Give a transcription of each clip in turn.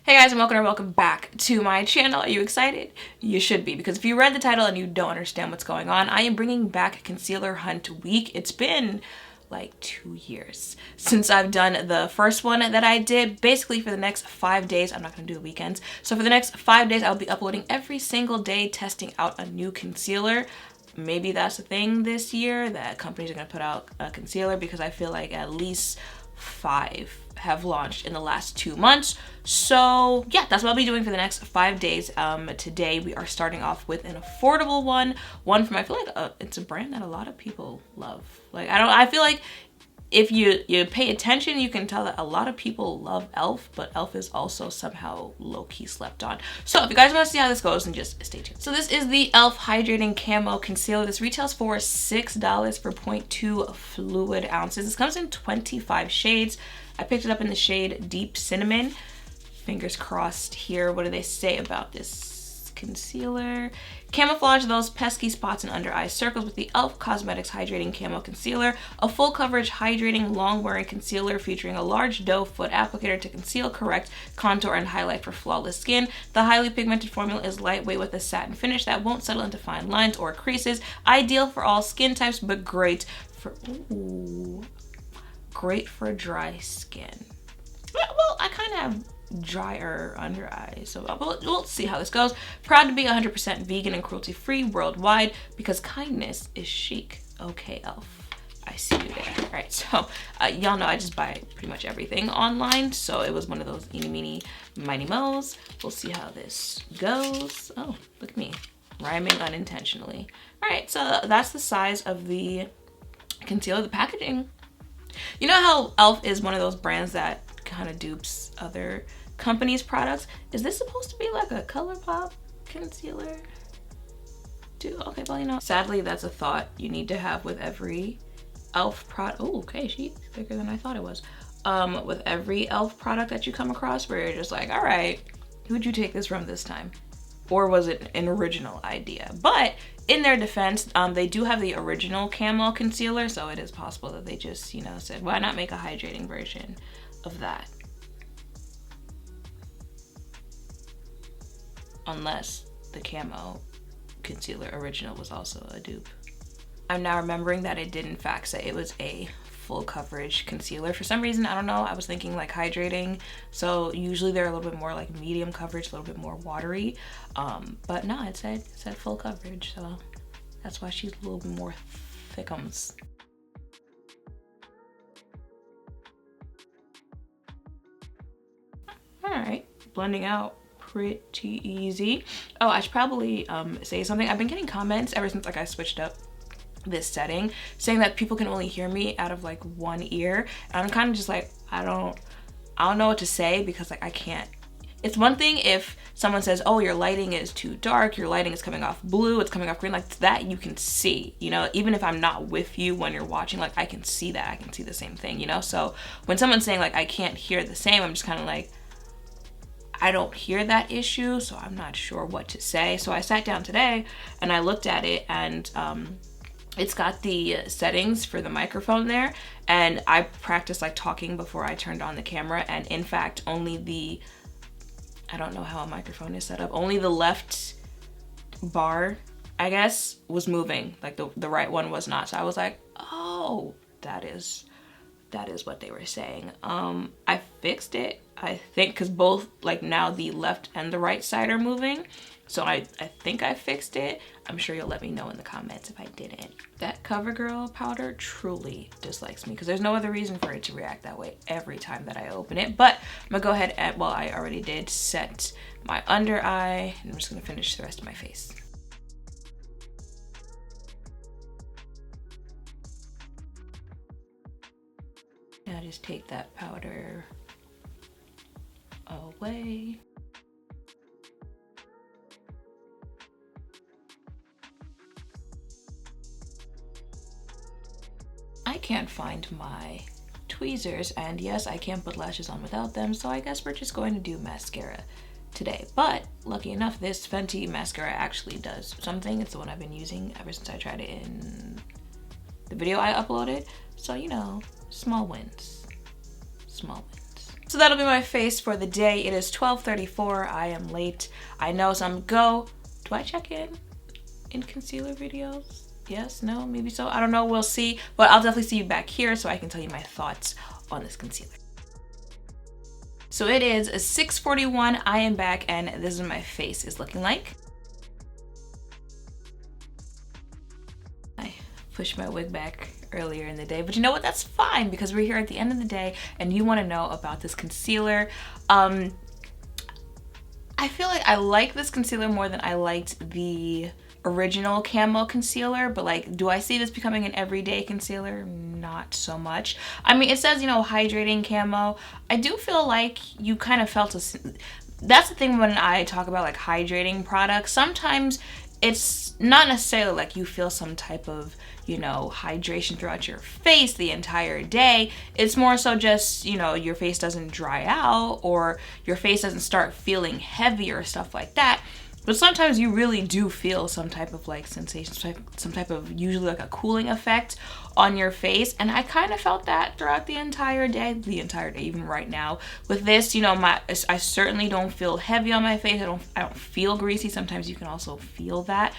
Hey guys, and welcome back to my channel. Are you excited? You should be, because if you read the title and you don't understand what's going on, I am bringing back Concealer Hunt Week. It's been like 2 years since I've done the first one that I did. Basically for the next 5 days, I'm not gonna do the weekends. So for the next 5 days, I'll be uploading every single day, testing out a new concealer. Maybe that's the thing this year, that companies are gonna put out a concealer, because I feel like at least 5 have launched in the last 2 months. So yeah, that's what I'll be doing for the next 5 days. Today we are starting off with an affordable one from, I feel like it's a brand that a lot of people love. Like I feel like if you pay attention, you can tell that a lot of people love e.l.f, but e.l.f is also somehow low-key slept on. So if you guys want to see how this goes, then just stay tuned. So this is the e.l.f Hydrating Camo Concealer. This retails for $6 for 0.2 fluid ounces. This comes in 25 shades. I picked it up in the shade Deep Cinnamon. Fingers crossed here. What do they say about this concealer? Camouflage those pesky spots and under eye circles with the e.l.f Cosmetics Hydrating Camo Concealer, a full coverage hydrating long wearing concealer featuring a large doe foot applicator to conceal, correct, contour, and highlight for flawless skin. The highly pigmented formula is lightweight with a satin finish that won't settle into fine lines or creases. Ideal for all skin types, but great for dry skin. Well, I kind of have drier under eyes, so we'll see how this goes. Proud to be 100% vegan and cruelty-free worldwide, because kindness is chic. Okay, e.l.f, I see you there. All right, so y'all know I just buy pretty much everything online, so it was one of those eeny, meeny, miny, mo's. We'll see how this goes. Oh, look at me, rhyming unintentionally. All right, so that's the size of the concealer. The packaging, you know how e.l.f is one of those brands that kind of dupes other companies' products? Is this supposed to be like a ColourPop concealer? Okay, well, you know, sadly that's a thought you need to have with every e.l.f product. Oh, okay, she's bigger than I thought it was. With every e.l.f product that you come across, where you're just like, all right, who'd you take this from this time? Or was it an original idea? But in their defense, they do have the original camo concealer, so it is possible that they just, you know, said, why not make a hydrating version of that? Unless the camo concealer original was also a dupe. I'm now remembering that it did in fact say it was a full coverage concealer. For some reason, I don't know, I was thinking like hydrating, so usually they're a little bit more like medium coverage, a little bit more watery, but no, it said full coverage, so that's why she's a little bit more thickums. All right, blending out pretty easy. Oh, I should probably say something. I've been getting comments ever since like I switched up this setting saying that people can only hear me out of like one ear, and I'm kind of just like, I don't know what to say, because like I can't. It's one thing if someone says, oh, your lighting is too dark, your lighting is coming off blue, it's coming off green, like that you can see, you know, even if I'm not with you when you're watching, like I can see that, I can see the same thing, you know. So when someone's saying like I can't hear the same, I'm just kind of like, I don't hear that issue, so I'm not sure what to say. So I sat down today and I looked at it, and it's got the settings for the microphone there, and I practiced like talking before I turned on the camera, and in fact only the, I don't know how a microphone is set up, only the left bar, I guess, was moving, like the right one was not. So I was like, oh, that is what they were saying. I fixed it, I think, because both like now the left and the right side are moving. So I think I fixed it. I'm sure you'll let me know in the comments if I didn't. That CoverGirl powder truly dislikes me, because there's no other reason for it to react that way every time that I open it. But I'm gonna go ahead and, well, I already did set my under eye, and I'm just gonna finish the rest of my face. Now just take that powder away. I can't find my tweezers, and yes, I can't put lashes on without them, so I guess we're just going to do mascara today. But lucky enough, this Fenty mascara actually does something. It's the one I've been using ever since I tried it in the video I uploaded. So, you know, small wins. So that'll be my face for the day. It is 12:34. I am late. I know, so I'm go. Do I check in concealer videos? Yes, no, maybe so. I don't know, we'll see. But I'll definitely see you back here so I can tell you my thoughts on this concealer. So it is 6:41. I am back and this is what my face is looking like. I pushed my wig back earlier in the day, but you know what, that's fine because we're here at the end of the day and you want to know about this concealer. I feel like I like this concealer more than I liked the original Camo concealer, but like, do I see this becoming an everyday concealer? Not so much. I mean, it says, you know, hydrating camo. I do feel like you kind of felt that's the thing when I talk about like hydrating products. Sometimes it's not necessarily like you feel some type of, you know, hydration throughout your face the entire day. It's more so just, you know, your face doesn't dry out or your face doesn't start feeling heavy or stuff like that. But sometimes you really do feel some type of like sensation, some type of usually like a cooling effect on your face. And I kind of felt that throughout the entire day, even right now. With this, you know, I certainly don't feel heavy on my face. I don't feel greasy. Sometimes you can also feel that.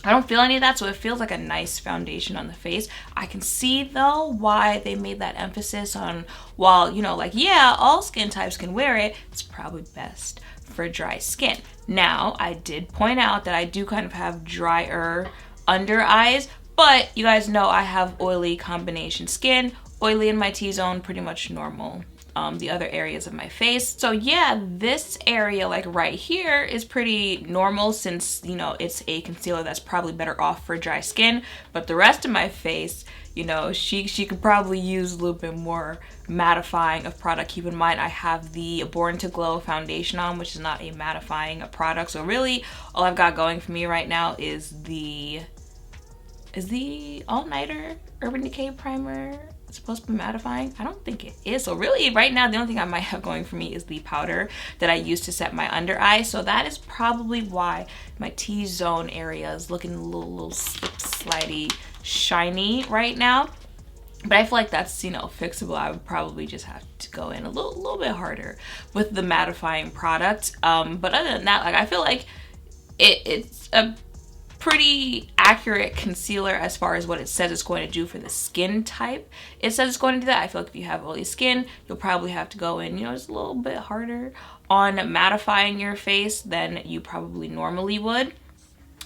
I don't feel any of that, so it feels like a nice foundation on the face. I can see though why they made that emphasis on, while, you know, like, yeah, all skin types can wear it, it's probably best for dry skin. Now, I did point out that I do kind of have drier under eyes, but you guys know I have oily combination skin, oily in my T-zone, pretty much normal. The other areas of my face. So yeah, this area like right here is pretty normal since, you know, it's a concealer that's probably better off for dry skin, but the rest of my face, you know, she could probably use a little bit more mattifying of product. Keep in mind I have the Born to Glow foundation on, which is not a mattifying product. So really all I've got going for me right now is the All Nighter Urban Decay primer. It's supposed to be mattifying. I don't think it is. So really right now the only thing I might have going for me is the powder that I use to set my under eye. So that is probably why my T-zone area is looking a little slidey shiny right now. But I feel like that's, you know, fixable. I would probably just have to go in a little bit harder with the mattifying product. But other than that, like, I feel like it's a pretty accurate concealer as far as what it says it's going to do for the skin type. It says it's going to do that. I feel like if you have oily skin, you'll probably have to go in, you know, just a little bit harder on mattifying your face than you probably normally would.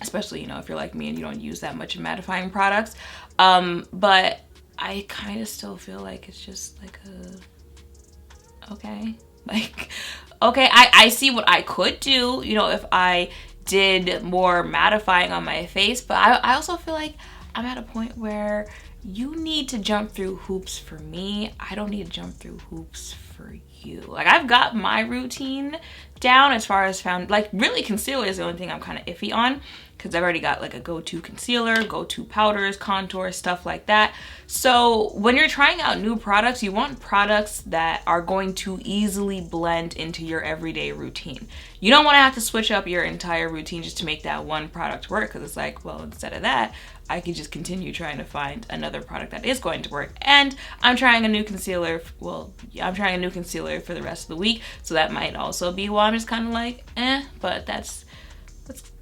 Especially, you know, if you're like me and you don't use that much mattifying products. But I kind of still feel like it's just like okay. Like, okay, I see what I could do, you know, if I did more mattifying on my face, but I also feel like I'm at a point where you need to jump through hoops for me. I don't need to jump through hoops for you. Like, I've got my routine down as far as like, really concealer is the only thing I'm kind of iffy on because I've already got like a go-to concealer, go-to powders, contour, stuff like that. So when you're trying out new products, you want products that are going to easily blend into your everyday routine. You don't want to have to switch up your entire routine just to make that one product work, because it's like, well, instead of that, I could just continue trying to find another product that is going to work. And I'm trying a new concealer, well, yeah, I'm trying a new concealer for the rest of the week, so that might also be why I'm just kind of like, but that's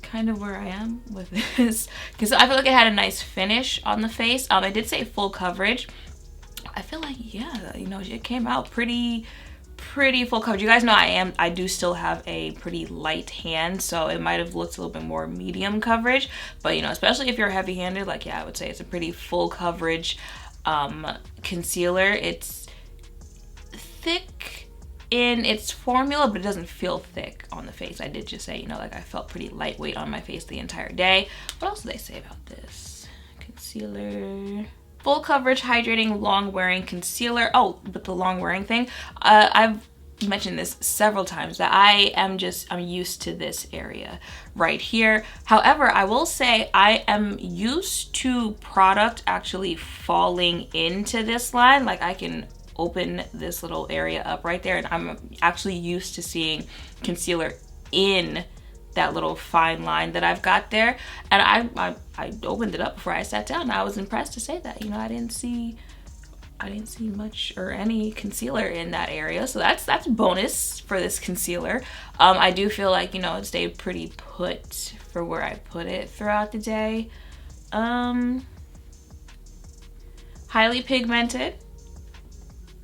kind of where I am with this, because I feel like it had a nice finish on the face. I did say full coverage. I feel like, yeah, you know, it came out pretty full coverage. You guys know I do still have a pretty light hand, so it might have looked a little bit more medium coverage, but you know, especially if you're heavy-handed, like, yeah, I would say it's a pretty full coverage concealer. It's thick in its formula, but it doesn't feel thick on the face. I did just say, you know, like, I felt pretty lightweight on my face the entire day. What else did they say about this concealer? Full coverage, hydrating, long wearing concealer. Oh, but the long wearing thing, I've mentioned this several times that I'm used to this area right here. However, I will say I am used to product actually falling into this line. Like, I can open this little area up right there, and I'm actually used to seeing concealer in that little fine line that I've got there. And I opened it up before I sat down. I was impressed to say that, you know, I didn't see I didn't see much or any concealer in that area, so that's bonus for this concealer. I do feel like, you know, it stayed pretty put for where I put it throughout the day. Highly pigmented.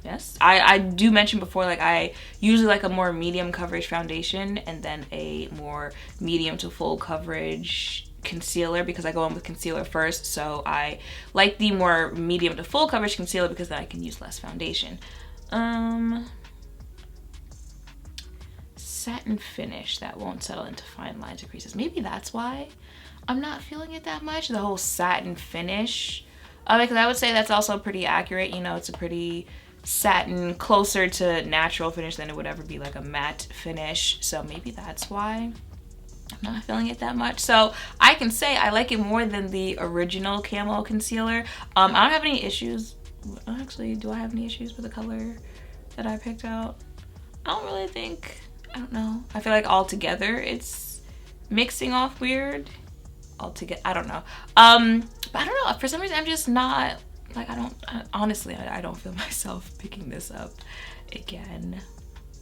Yes, I do mention before, like, I usually like a more medium coverage foundation and then a more medium to full coverage concealer, because I go in with concealer first. So I like the more medium to full coverage concealer because then I can use less foundation. Satin finish that won't settle into fine lines or creases. Maybe that's why I'm not feeling it that much, the whole satin finish. Because I would say that's also pretty accurate. You know, it's a pretty satin, closer to natural finish than it would ever be like a matte finish. So maybe that's why I'm not feeling it that much. So I can say I like it more than the original Camo concealer. I don't have any issues. Actually, do I have any issues with the color that I picked out? I don't really think. I don't know. I feel like altogether it's mixing off weird. Altogether, I don't know. But I don't know. For some reason, I'm just not like, honestly, I don't feel myself picking this up again.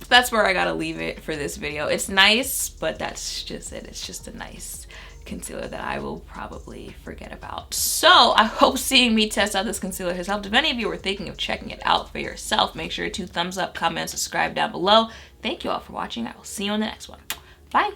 That's where I gotta leave it for this video. It's nice, but that's just it. It's just a nice concealer that I will probably forget about. So I hope seeing me test out this concealer has helped. If any of you were thinking of checking it out for yourself, make sure to thumbs up, comment, subscribe down below. Thank you all for watching. I will see you in the next one. Bye.